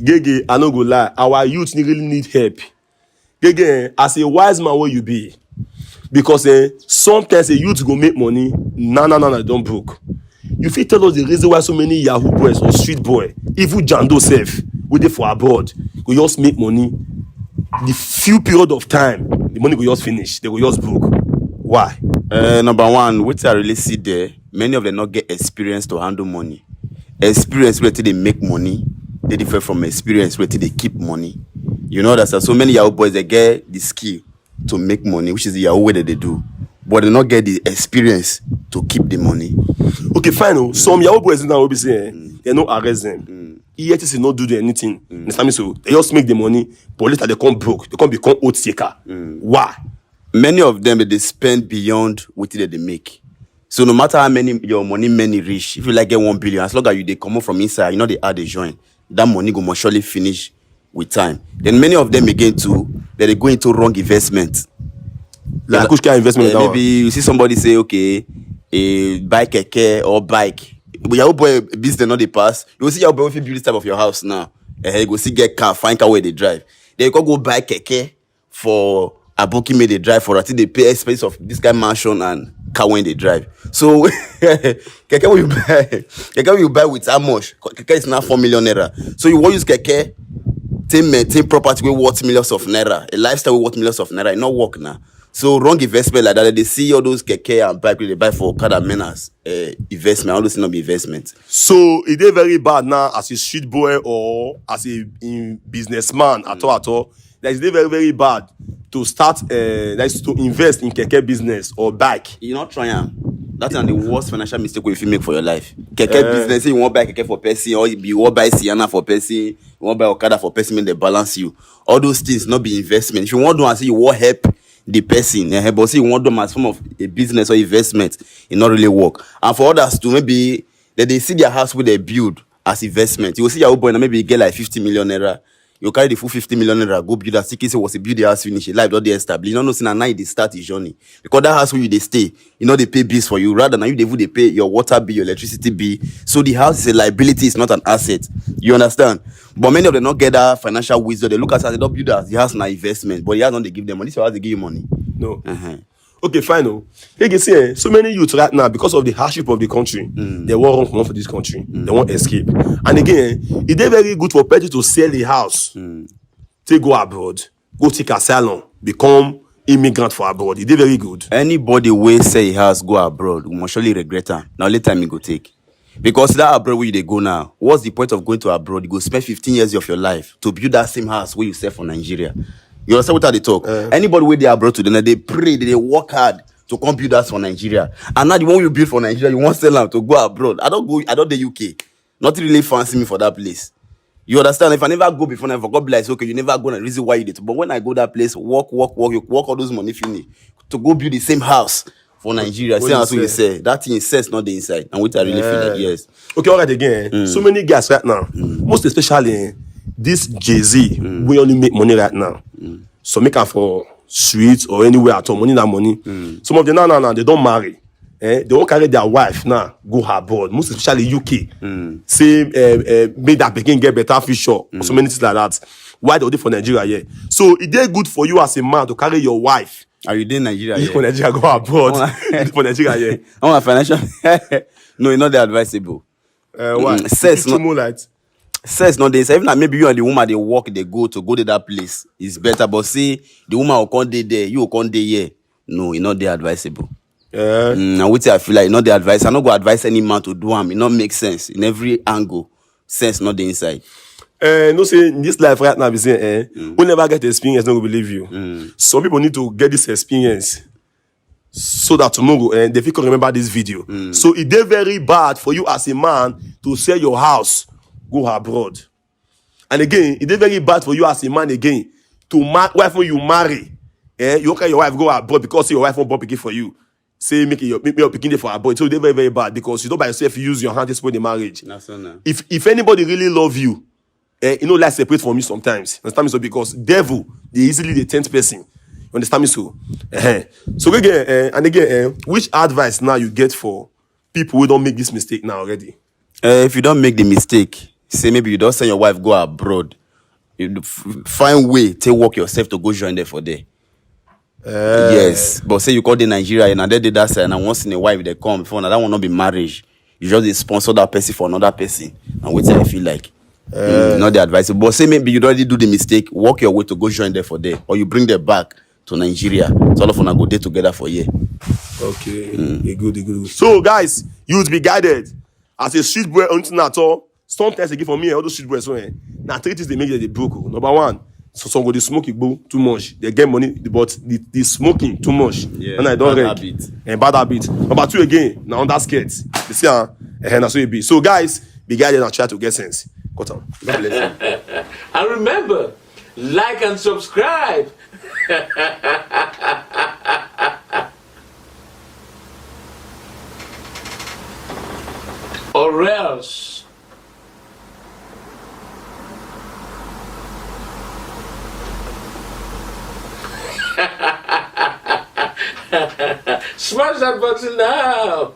Geh Geh, I no go lie, our youth really need help. Geh Geh, as a wise man wey you be, because sometimes a youth go make money, na don broke. You fit tell us the reason why so many Yahoo Boys or street boy, even Jando sef, wey dey for abroad, go just make money. The few period of time, the money go just finish, they go just broke. Why? Number one, which I really see there, many of them not get experience to handle money. Experience where they make money, they differ from experience where they keep money. You know that so many Yahoo boys they get the skill to make money, which is the Yahoo way that they do, but they not get the experience to keep the money. Okay, fine. Some Yahoo boys now will be saying they no arrest them. EFCC not do anything. Understand me? So they just make the money, but later they come broke. They come become oath taker. Why? Many of them they spend beyond what they make. So no matter how many your money reach, if you like get 1 billion, as long as you they come out from inside, you know they add a join. That money go most surely finish with time. Then many of them again too, they go into wrong investment. Like which kind of investment? Maybe you see somebody say, okay, buy keke or bike. But your boy business not they pass. You will see your boy if you build this type of your house now. You go see get car, find car where they drive. Then you can go buy keke for a booking made they drive for until they pay expense of this kind of mansion and car when they drive. So keke when you buy with how much? Keke is now 4 million naira. So you want use keke to maintain property with worth millions of naira, a lifestyle with worth millions of naira. It not work now. So wrong investment like that. They see all those keke and bike they buy for Okada menas investment. All those not be investment. So it is very bad now as a street boy or as a businessman at all. That is very very bad to start. That is to invest in keke business or bike. You not try am. That's the worst financial mistake if you make for your life. Keke business, you want buy keke for person, or you want buy Sienna for person, you want buy Okada for person, when they balance you. All those things not be investment. If you want to and say you want help the person, but see you want them as form of a business or investment, it not really work. And for others to maybe they see their house where they build as investment. You will see your boy and maybe you get like 50 million naira. You carry the full 50 million naira, go build that. See, was a build the house finish, life not they establish. You know, see now they start the journey because that house where you they stay, you know they pay bills for you. Rather than you they pay your water bill, your electricity bill. So the house is a liability, it's not an asset. You understand? But many of them not get that financial wisdom. They look at it, they don't build that. The house na investment, but the house don't they give them money. So how they give you money? No. Okay, fine. You can see so many youths right now because of the hardship of the country, they won't run for this country. They won't escape. And again, it is very good for people to sell the house, to go abroad, go take asylum, become immigrant for abroad. It is very good. Anybody will say he has go abroad, we must surely regret it. Now later me go take. Because that abroad where they go now, what's the point of going to abroad? You go spend 15 years of your life to build that same house where you sell for Nigeria. You understand what they talk? Anybody where they abroad to them, they pray, they work hard to come build that for Nigeria. And now the one you build for Nigeria, you want to sell them to go abroad. I don't the UK. Not really fancy me for that place. You understand? If I never go before, I forgot, like, okay, you never go, and the reason why you did. But when I go that place, you work all those money finish to go build the same house for Nigeria. See what you say. That thing says not the inside. And which I really feel like, yes. Okay, all right again. So many guys right now, most especially this Jay-Z, we only make money right now. So make up for streets or anywhere at all, money na money. Some of them now they don't marry. They won't carry their wife now, go abroad, most especially UK. Say make that begin get better future or so many things like that. Why they do for Nigeria here? So it is good for you as a man to carry your wife. Are you in Nigeria? For Nigeria, go abroad. For Nigeria here. I want financial. No, it's not the advisable. Why? Sex not this. Even like maybe you and the woman they walk, they go to that place. It's better. But see, the woman will come there, you will come there here. No, it's not the advisable. Now which I feel like not the advice. I not go advise any man to do them. It not make sense in every angle. Sense not the inside. No say in this life right now, we say, we never get the experience, no one will believe you. Some people need to get this experience so that tomorrow they can remember this video. So it is very bad for you as a man to sell your house, go abroad. And again, it is very bad for you as a man again to wife when you marry. You okay your wife go abroad because your wife won't born pikin for you. Say make your pikin there for abroad. So it is very, very bad because you don't by yourself use your hand to spoil the marriage. If anybody really love you, you know, like separate from you sometimes. Understand me so? Because devil, they easily the 10th person. You understand me so? So again, and again, which advice now you get for people who don't make this mistake now already? If you don't make the mistake, say maybe you don't send your wife go abroad. You find way to work yourself to go join there for there. Yes, but say you call the Nigeria and they did that side, and once in a while they come before now that will not be marriage. You just dey sponsor that person for another person, and what I feel like. Not the advisable. But say maybe you already do the mistake, work your way to go join there for there, or you bring them back to Nigeria. So all of them go there together for year. Okay, good. So guys, youth be guided. As a street boy, until at all, sometimes they give for me all those street boys. So, now 3 things they make they broke. Number one, so some go they smoke it too much. They get money, but the smoking too much. Yeah, and I don't bad habit. And bad habit. Number 2 again, now under skirts. You see, that's what it be. So guys, be guided and try to get sense. Cut on. God bless you. And remember, like and subscribe. Or else. Smash that button now.